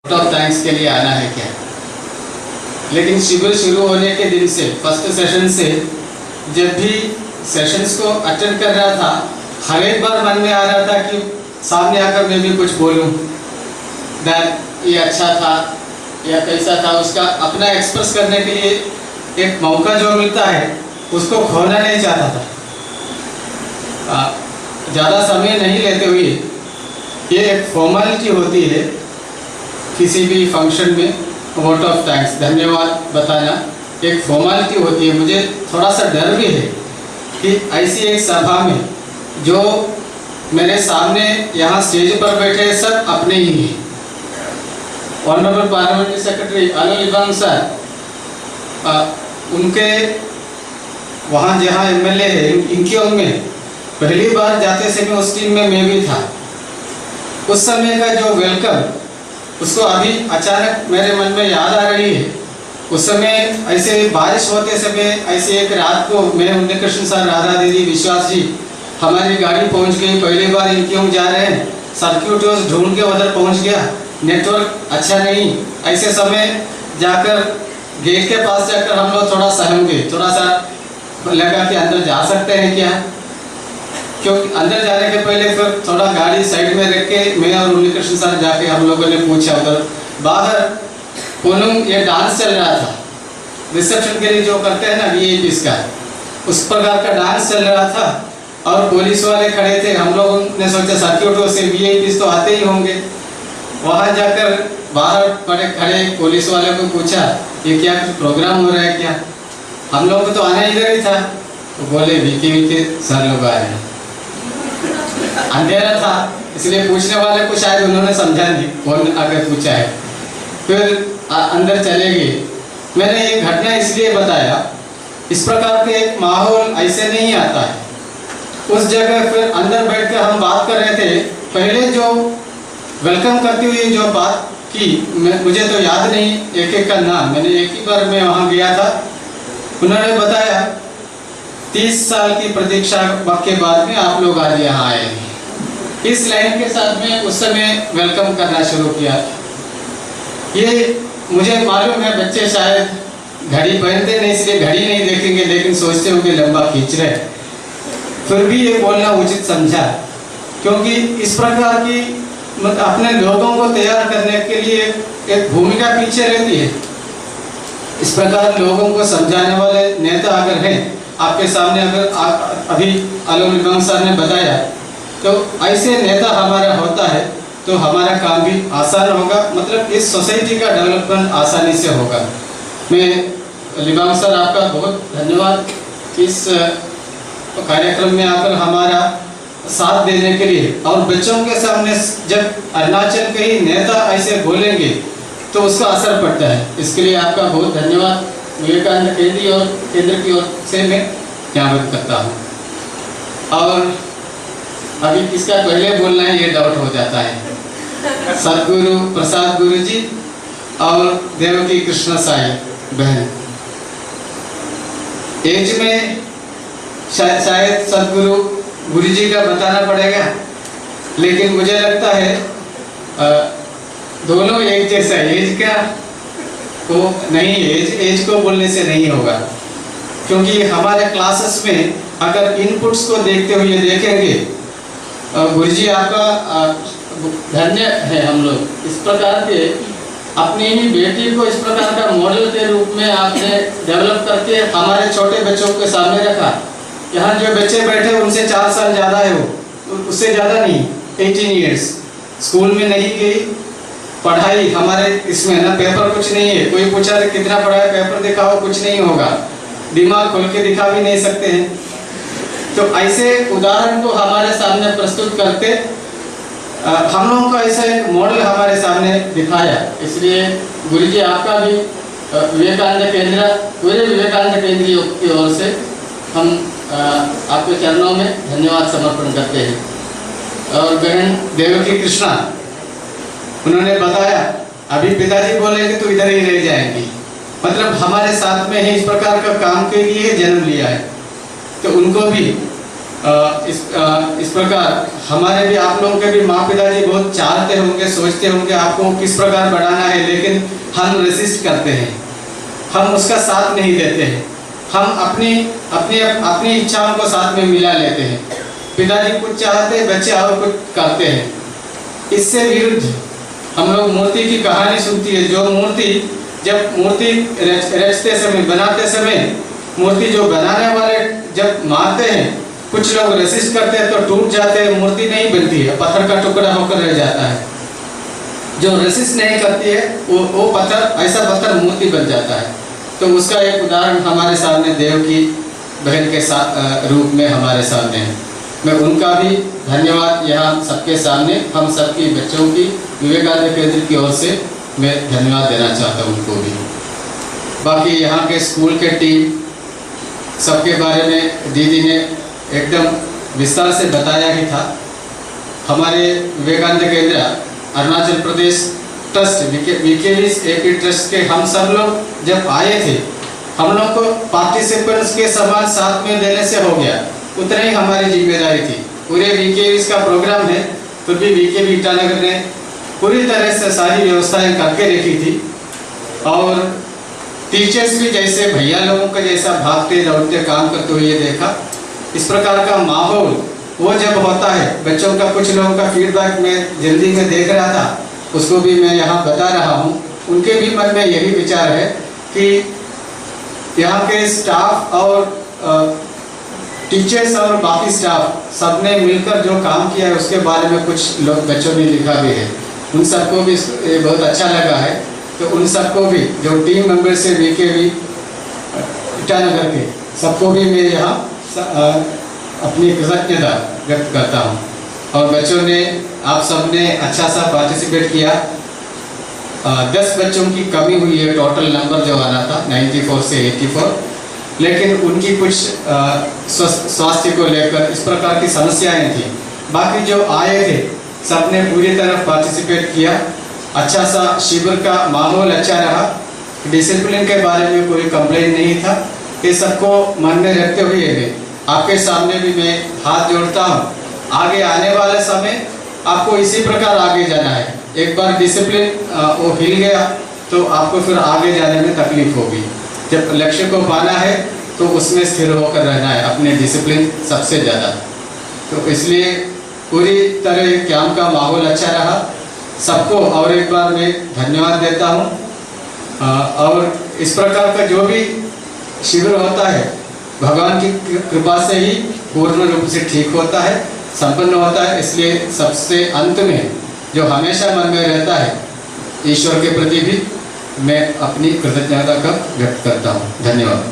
Of thanks के लिए आना है क्या। लेकिन शिविर शुरू होने के दिन से, फर्स्ट सेशन से, जब भी सेशंस को अटेंड कर रहा था, हर एक बार मन में आ रहा था कि सामने आकर मैं भी कुछ बोलूं, दैट ये अच्छा था या कैसा था, उसका अपना एक्सप्रेस करने के लिए एक मौका जो मिलता है उसको खोना नहीं चाहता था। ज़्यादा समय नहीं लेते हुए, ये एक फॉर्मेलिटी होती है किसी भी फंक्शन में, वोट ऑफ थैंक्स, धन्यवाद बताना एक फॉर्मेलिटी होती है। मुझे थोड़ा सा डर भी है कि ऐसी एक सभा में जो मेरे सामने यहाँ स्टेज पर बैठे सब अपने ही हैं। Honourable parliamentary secretary Alo Libang sir, उनके वहाँ जहाँ एमएलए है इनके में पहली बार जाते समय उस टीम में मैं भी था। उस समय का जो वेलकम, उसको अभी अचानक मेरे मन में याद आ रही है। उस समय ऐसे बारिश होते समय ऐसे एक रात को मैं, उन्नीकृष्ण सर, राधा दीदी, विश्वास जी, हमारी गाड़ी पहुंच गई। पहली बार इनके हम जा रहे हैं, सर्किट हाउस ढूंढ के उधर पहुंच गया, नेटवर्क अच्छा नहीं। ऐसे समय जाकर गेट के पास जाकर हम लोग थोड़ा सहम गए, थोड़ा सा लगा कि अंदर जा सकते हैं क्या, क्योंकि अंदर जाने के पहले फिर थोड़ा गाड़ी साइड में रख के मैं और उन्नीकृष्ण सर जाके हम लोगों ने पूछा। उधर बाहर पूनम ये डांस चल रहा था, रिसेप्शन के लिए जो करते हैं ना वीआईपीज़ का, उस प्रकार का डांस चल रहा था और पुलिस वाले खड़े थे। हम लोगों ने सोचा सर्किट से वीआईपीज़ तो आते ही होंगे। वहाँ जाकर बाहर बड़े खड़े पुलिस वाले को पूछा, ये क्या कुछ प्रोग्राम हो रहा है क्या? हम लोगों को तो आना इधर ही था। तो बोले वीके सर लोग आ रहे हैं। अंधेरा था इसलिए पूछने वाले को शायद उन्होंने समझा नहीं कौन आकर पूछा है। फिर अंदर चले गए। मैंने ये घटना इसलिए बताया, इस प्रकार के एक माहौल ऐसे नहीं आता है। उस जगह फिर अंदर बैठ कर हम बात कर रहे थे। पहले जो वेलकम करते हुए जो बात की, मुझे तो याद नहीं एक एक का नाम, मैंने एक ही बार मैं वहाँ गया था। उन्होंने बताया 30 साल की प्रतीक्षा के बाद में आप लोग आज यहाँ आए हैं। इस लाइन के साथ में उस समय वेलकम करना शुरू किया। ये मुझे मालूम है बच्चे शायद घड़ी पहनते नहीं इसलिए घड़ी नहीं देखेंगे, लेकिन सोचते होंगे लंबा खींच रहे, फिर भी ये बोलना उचित समझा, क्योंकि इस प्रकार की अपने लोगों को तैयार करने के लिए एक भूमिका पीछे रहती है। इस प्रकार लोगों को समझाने वाले नेता अगर हैं आपके सामने, अगर अभी आलो लिबांग सर ने बताया, तो ऐसे नेता हमारा होता है तो हमारा काम भी आसान होगा, मतलब इस सोसाइटी का डेवलपमेंट आसानी से होगा। मैं लिबांग सर आपका बहुत धन्यवाद इस कार्यक्रम में आकर हमारा साथ देने के लिए। और बच्चों के सामने जब अरुणाचल के ही नेता ऐसे बोलेंगे तो उसका असर पड़ता है। इसके लिए आपका बहुत धन्यवाद विवेकानंद केंद्र की ओर से मैं ज्ञापन करता हूँ। और अभी किसका पहले बोलना है ये डाउट हो जाता है। सदगुरु प्रसाद गुरु जी और देवकी कृष्ण साई बहन, एज में शायद सदगुरु गुरु जी का बताना पड़ेगा, लेकिन मुझे लगता है दोनों एक जैसा, एज का को नहीं, एज को बोलने से नहीं होगा, क्योंकि हमारे क्लासेस में अगर इनपुट्स को देखते हुए देखेंगे, गुरुजी आपका धन्य है। हम लोग इस प्रकार के अपनी ही बेटी को इस प्रकार का मॉडल के रूप में आपने डेवलप करके हमारे छोटे बच्चों के सामने रखा। यहाँ जो बच्चे बैठे उनसे 4 साल ज़्यादा है, वो उससे ज़्यादा नहीं, 18 ईयर्स। स्कूल में नहीं गई पढ़ाई हमारे इसमें ना, पेपर कुछ नहीं है। कोई पूछा कितना पढ़ा है, पेपर दिखाओ, कुछ नहीं होगा, दिमाग खोल के दिखा भी नहीं सकते हैं। तो ऐसे उदाहरण को हमारे सामने प्रस्तुत करते हम लोगों को ऐसा एक मॉडल हमारे सामने दिखाया। इसलिए गुरुजी आपका भी विवेकानंद केंद्र, पूरे विवेकानंद केंद्र की ओर से हम आपके चरणों में धन्यवाद समर्पण करते हैं। और बहन देवकी कृष्णा, उन्होंने बताया अभी पिताजी बोलेंगे तो इधर ही रह जाएंगी, मतलब हमारे साथ में ही इस प्रकार का काम के लिए जन्म लिया है। तो उनको भी इस प्रकार हमारे भी, आप लोगों के भी माँ पिताजी बहुत चाहते होंगे, सोचते होंगे आपको किस प्रकार बढ़ाना है, लेकिन हम रेसिस्ट करते हैं, हम उसका साथ नहीं देते हैं। हम अपनी अपनी अपनी इच्छाओं को साथ में मिला लेते हैं। पिताजी कुछ चाहते हैं, बच्चे और कुछ करते हैं। इससे विरुद्ध हम लोग मूर्ति की कहानी सुनती है। जो मूर्ति, जब मूर्ति रचते समय, बनाते समय, मूर्ति जो बनाने वाले जब मारते हैं, कुछ लोग रेसिस्ट करते हैं तो टूट जाते हैं, मूर्ति नहीं बनती है, पत्थर का टुकड़ा होकर रह जाता है। जो रेसिस्ट नहीं करती है वो पत्थर, ऐसा पत्थर मूर्ति बन जाता है। तो उसका एक उदाहरण हमारे सामने देव की बहन के रूप में हमारे सामने है। मैं उनका भी धन्यवाद यहाँ सबके सामने, हम सबकी बच्चों की विवेकानंद केंद्र की ओर से मैं धन्यवाद देना चाहता हूँ उनको भी। बाकी यहाँ के स्कूल के टीम सबके बारे में दीदी ने एकदम विस्तार से बताया ही था। हमारे विवेकानंद केंद्र Arunachal Pradesh trust वीकेवीज AP trust के हम सब लोग जब आए थे, हम लोग को पार्टिसिपेंट्स के समान साथ में देने से हो गया, उतना ही हमारी जिम्मेदारी थी। पूरे वीकेवीज का प्रोग्राम है, फिर भी वीकेवी ईटानगर ने पूरी तरह से सारी व्यवस्थाएं करके रखी थी। और टीचर्स भी जैसे भैया लोगों का जैसा भागते दौड़ते काम करते हुए देखा। इस प्रकार का माहौल वो जब होता है, बच्चों का कुछ लोगों का फीडबैक मैं जल्दी में देख रहा था, उसको भी मैं यहाँ बता रहा हूँ। उनके भी मन में यही विचार है कि यहाँ के स्टाफ और टीचर्स और बाकी स्टाफ सब ने मिलकर जो काम किया है उसके बारे में कुछ लोग बच्चों ने लिखा भी है। उन सबको भी बहुत अच्छा लगा है। तो उन सबको भी जो टीम मेंबर से वीकेवी ईटानगर के सबको भी मैं यहाँ अपनी कृतज्ञता व्यक्त करता हूँ। और बच्चों ने, आप सब ने अच्छा सा पार्टिसिपेट किया। 10 बच्चों की कमी हुई है, टोटल नंबर जो आना था 94 से 84, लेकिन उनकी कुछ स्वास्थ्य को लेकर इस प्रकार की समस्याएं थी। बाकी जो आए थे सब ने पूरी तरह पार्टिसिपेट किया। अच्छा सा शिविर का माहौल अच्छा रहा। डिसिप्लिन के बारे में कोई कंप्लेन नहीं था। ये सबको मन में रखते हुए भी आपके सामने भी मैं हाथ जोड़ता हूँ। आगे आने वाले समय आपको इसी प्रकार आगे जाना है। एक बार डिसिप्लिन वो हिल गया तो आपको फिर आगे जाने में तकलीफ होगी। जब लक्ष्य को पाना है तो उसमें स्थिर होकर रहना है, अपने डिसिप्लिन सबसे ज़्यादा। तो इसलिए पूरी तरह कैंप का माहौल अच्छा रहा। सबको और एक बार मैं धन्यवाद देता हूँ। और इस प्रकार का जो भी शिविर होता है भगवान की कृपा से ही पूर्ण रूप से ठीक होता है, संपन्न होता है। इसलिए सबसे अंत में जो हमेशा मन में रहता है, ईश्वर के प्रति भी मैं अपनी कृतज्ञता का व्यक्त करता हूँ। धन्यवाद।